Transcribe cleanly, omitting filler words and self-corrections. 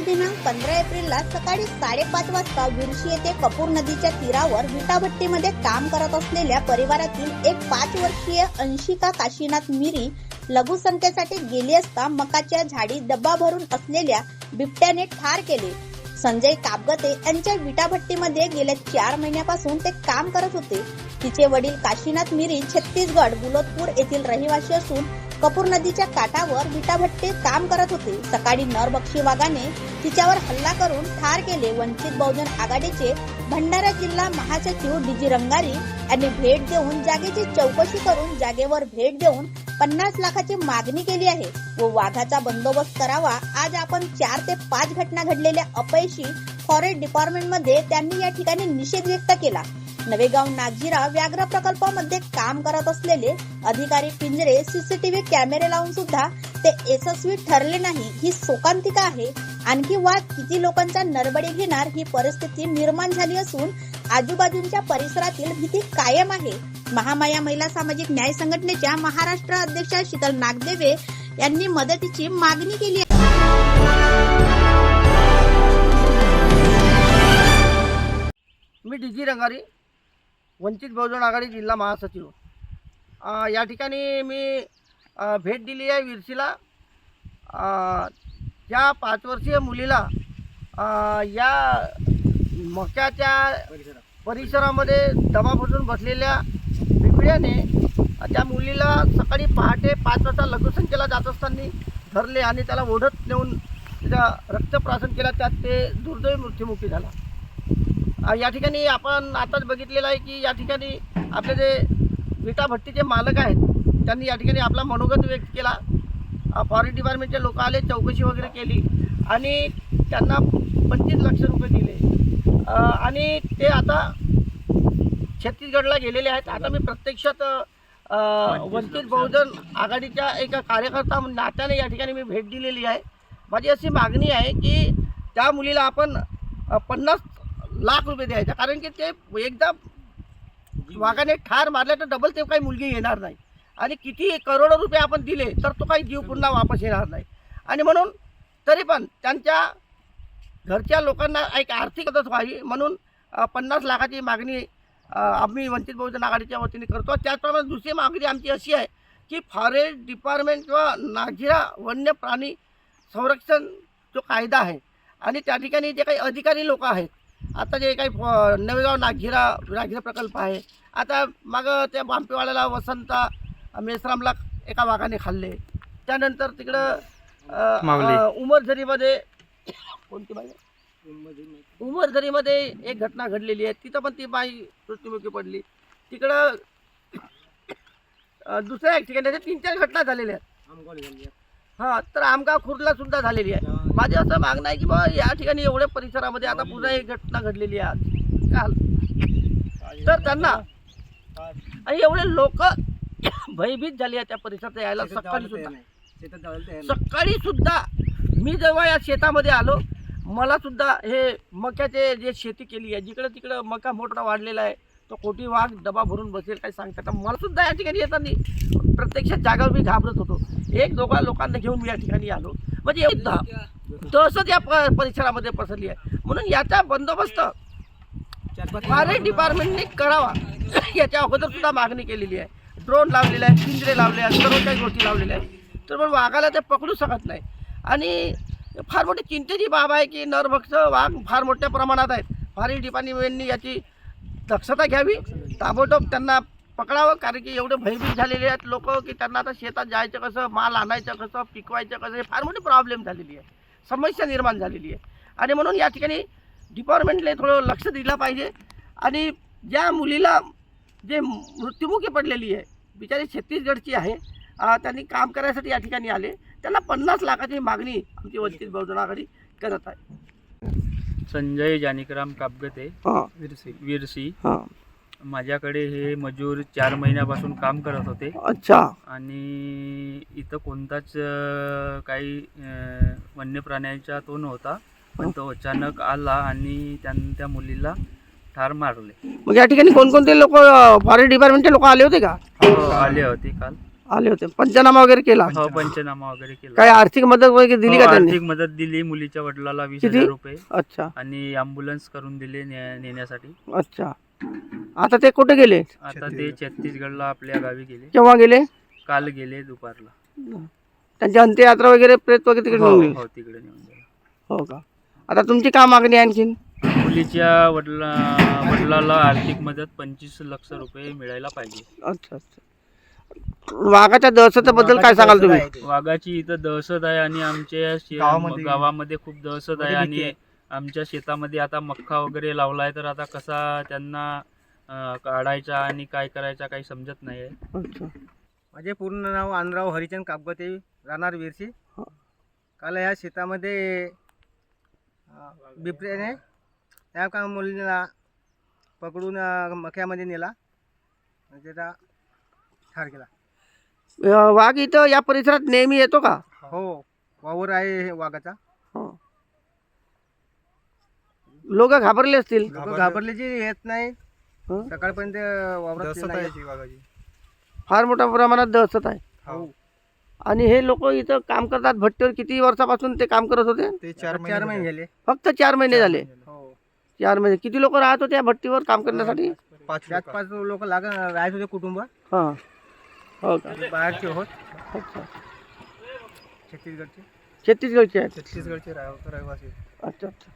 दिनांक 15 एप्रिलला सकाळी 5:30 वाजता विरशी येथे कपूर नदीच्या तीरावर विटाभट्टीमध्ये काम करत असलेल्या परिवारातील एक 5 वर्षीय अंशिका काशीनाथ मिरी लघुसंख्येसाठी गेली असता मकाच्या झाडी डब्बा भरून असलेल्या बिबट्याने ठार केले. संजय कापगते यांच्या विटाभट्टीमध्ये गेल्या 4 महिन्यापासून ते काम करत होते. तिचे वडील काशीनाथ मिरी छत्तीसगड गुलोदपूर येथील रहिवासी असून कपूर नदीच्या काठावर विटाभट्टीत काम करत होते. सकाळी नरभक्षी वाघाने तिच्यावर हल्ला करून ठार केले. वंचित बहुजन आघाडीचे भंडारा जिल्हा महासचिव डीजी रंगारी यांनी भेट देऊन जागेची चौकशी करून जागेवर भेट देऊन 50 लाखाची मागणी केली आहे व वाघाचा बंदोबस्त करावा. आज आपण 4 ते 5 घटना घडलेल्या अपयशी फॉरेस्ट डिपार्टमेंट मध्ये त्यांनी या ठिकाणी निषेध व्यक्त केला. नवेगाव नागझिरा व्याघ्र प्रकल्पामध्ये काम करत असलेले अधिकारी पिंजरे सीसीटीव्ही कॅमेरे लावून सुद्धा ते यशस्वी ठरले नाही. ही शोकांतिका आहे. आणखी वाघ किती लोकांचा नरबळी घेणार ही परिस्थिती निर्माण झाली असून आजूबाजूच्या परिसरातील भीती कायम आहे. महामाया महिला सामाजिक न्याय संघटनेच्या महाराष्ट्र अध्यक्षा शीतल नागदेवे यांनी मदतीची मागणी केली आहे. मी डीजी रंगारी, वंचित बहुजन आघाडी जिल्हा महासचिव. या ठिकाणी मी भेट दिली आहे विरशीला. या 5 वर्षीय मुलीला या मक्याच्या परिसरामध्ये दबा बसून बसलेल्या बिबट्याने त्या मुलीला सकाळी पहाटे 5 वाजता लघुसंख्येला जात असताना धरले आणि त्याला ओढत नेऊन त्याचा रक्तप्राशन केला. त्यात ते दुर्दैवी मृत्युमुखी झाला. या ठिकाणी आपण आताच बघितलेलं आहे की या ठिकाणी आपले जे विटाभट्टीचे मालक आहेत त्यांनी या ठिकाणी आपला मनोगत व्यक्त केला. फॉरेस्ट डिपार्टमेंटचे लोक आले, चौकशी वगैरे केली आणि त्यांना 25 लाख रुपये दिले आणि ते आता छत्तीसगडला गेलेले आहेत. आता मी प्रत्यक्षात वंचित बहुजन आघाडीच्या एका कार्यकर्ता नात्याने या ठिकाणी मी भेट दिलेली आहे. माझी अशी मागणी आहे की त्या मुलीला आपण 50 लाख रुपये द्यायचा, कारण की ते एकदा वाघाने ठार मारले तर डबल ते काही मुलगी येणार नाही आणि किती करोडो रुपये आपण दिले तर तो काही जीव पुन्हा वापस येणार नाही. आणि म्हणून तरी पण त्यांच्या घरच्या लोकांना एक आर्थिक मदत व्हावी म्हणून 50 लाखाची मागणी आम्ही वंचित बहुजन आघाडीच्या वतीने करतो. त्याचप्रमाणे दुसरी मागणी आमची अशी आहे की फॉरेस्ट डिपार्टमेंट किंवा नागझिरा वन्य प्राणी संरक्षण जो कायदा आहे आणि त्या ठिकाणी जे काही अधिकारी लोक आहेत, आता जे काही नवेगाव नागझिरा व्याघ्र प्रकल्प आहे, आता मागं त्या बांपेवाड्याला वसंता मेसरामला एका वाघाने खाल्ले. त्यानंतर तिकडं उमरझरीमध्ये कोणती बाई उमरझरीमध्ये एक घटना घडलेली आहे, तिथं पण ती बाई मृत्युमुखी पडली. तिकडं दुसऱ्या एक ठिकाणी 3-4 घटना झालेल्या आहेत. हां, तर आमगाव खुर्दला सुद्धा झालेली आहे. माझं असं मागणं आहे की बा या ठिकाणी एवढ्या परिसरामध्ये आता पुन्हा एक घटना घडलेली आहे काल, तर त्यांना आणि एवढे लोक भयभीत झाली आहे त्या परिसरात यायला. सकाळी सुद्धा मी जेव्हा या शेतामध्ये आलो, मला सुद्धा हे मक्याचे जे शेती केली आहे, जिकडं तिकडं मका मोठा वाढलेला आहे, तो कोटी वाघ डबा भरून बसेल काही सांगतात. मला सुद्धा या ठिकाणी येताना प्रत्यक्षात जागावर मी घाबरत होतो. 1-2 लोकांना घेऊन मी या ठिकाणी आलो. म्हणजे दहशत या परिसरामध्ये पसरली आहे. म्हणून याचा बंदोबस्त फॉरेस्ट डिपार्टमेंटने करावा याच्या अगोदर सुद्धा मागणी केलेली आहे. ड्रोन लावलेले आहेत, पिंजरे लावले आहेत, सर्व काही गोष्टी लावलेल्या आहेत. तर पण वाघाला ते पकडू शकत नाही आणि फार मोठी चिंतेची बाब आहे की नरभक्ष वाघ फार मोठ्या प्रमाणात आहेत. फॉरेस्ट डिपार्टमेंटनी याची दक्षता घ्यावी, ताबडतोब त्यांना पकडावं, कारण की एवढे भयभीत झालेले आहेत लोक की त्यांना आता शेतात जायचं कसं, माल आणायचं कसं, पिकवायचं कसं, हे फार मोठी प्रॉब्लेम झालेली आहे, समस्या निर्माण झालेली आहे. आणि म्हणून या ठिकाणी डिपार्टमेंटने थोडं लक्ष दिलं पाहिजे. आणि ज्या मुलीला जे मृत्युमुखी पडलेली आहे, बिचारी छत्तीसगडची आहे, त्यांनी काम करायसाठी या ठिकाणी आले, त्यांना 50 लाखाची मागणी आमची वंचित बहुजन आघाडी करत आहे. संजय जानिकराम कापगते, विरसी. माझ्याकडे हे मजूर 4 महिन्यापासून काम करत होते. अच्छा. आणि इथं कोणताच काही वन्य प्राण्यांचा तो नव्हता, पण तो अचानक आला आणि त्या मुलीला ठार मारले. मग या ठिकाणी कोणकोणते लोक फॉरेस्ट डिपार्टमेंटचे लोक आले होते का? आले होते काल. आले होते. पंचनामा वगैरे केला? हो, पंचनामा वगैरे केला. काय आर्थिक मदत वगैरे दिली हो, का त्यांनी? आर्थिक मदत दिली. मुलीच्या वडिलाला किती? 20,000 रुपये अच्छा आणि ॲम्ब्युलन्स करून दिले नेण्यासाठी. अच्छा. आता ते कुठे गेले? आता ते छत्तीसगडला आपल्या गावी गेले. केव्हा गेले? काल गेले दुपारला. त्यांची अंत्ययात्रा वगैरे प्रेत वगैरे तिकडे नेऊन गेले? हो, तिकडे नेऊन गेले. हो का. आता तुमची काय मागणी आहे आणखीन? मुलीच्या वडिलाला आर्थिक मदत 25 लाख रुपये मिळायला पाहिजे. अच्छा अच्छा. वाघाच्या दहशतीबद्दल काय सांगाल तुम्ही? वाघाची इथं दहशत आहे आणि आमच्या गावामध्ये खूप दहशत आहे आणि आमच्या शेतामध्ये आता मक्का वगैरे लावलाय, तर आता कसा त्यांना काढायचा आणि काय करायचा काही समजत नाही आहे. अच्छा. माझे पूर्ण नाव आनराव हरिचंद कापगते, राहणार विरशी. काल या शेतामध्ये बिबट्याने त्या का मुलीला पकडून मक्यामध्ये नेला आणि त्याचा ठार केला. वाघ इथं या परिसरात नेहमी येतो का? हो, वावर आहे हे वाघाचा. लोक घाबरले असतील? लोकं घाबरल्याची येत नाही. हं? सकाळपर्यंत वावरात नाही. फार मोठ्या प्रमाणात दहशत आहे. हो, आणि हे लोक इथं काम करतात भट्टीवर. किती वर्षापासून ते काम करत होते? ते 4 महिने झाले. फक्त 4 महिने झाले. हो, 4 महिने. किती लोक राहत होते या भट्टीवर काम करण्यासाठी? 5 लोक राहत होते कुटुंब. हां. हो का. बाहेरचे होत, अच्छा. छत्तीसगडचे छत्तीसगडचे आहेत. छत्तीसगडचे रहिवासी. अच्छा अच्छा.